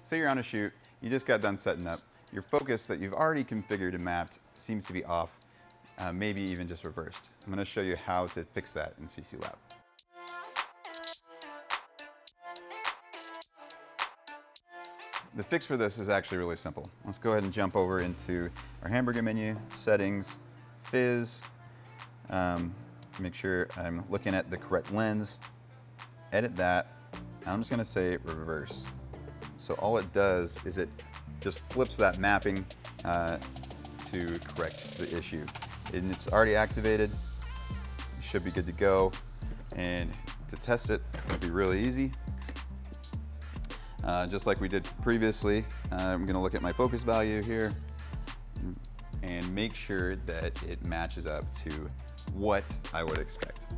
Say you're on a shoot, you just got done setting up, your focus that you've already configured and mapped seems to be off, maybe even just reversed. I'm going to show you how to fix that in SISU Lab. The fix for this is actually really simple. Let's go ahead and jump over into our hamburger menu, settings, fizz, make sure I'm looking at the correct lens, edit that, and I'm just going to say reverse. So all it does is it just flips that mapping to correct the issue. And it's already activated, you should be good to go. And to test it, it'll be really easy. Just like we did previously, I'm going to look at my focus value here and make sure that it matches up to what I would expect.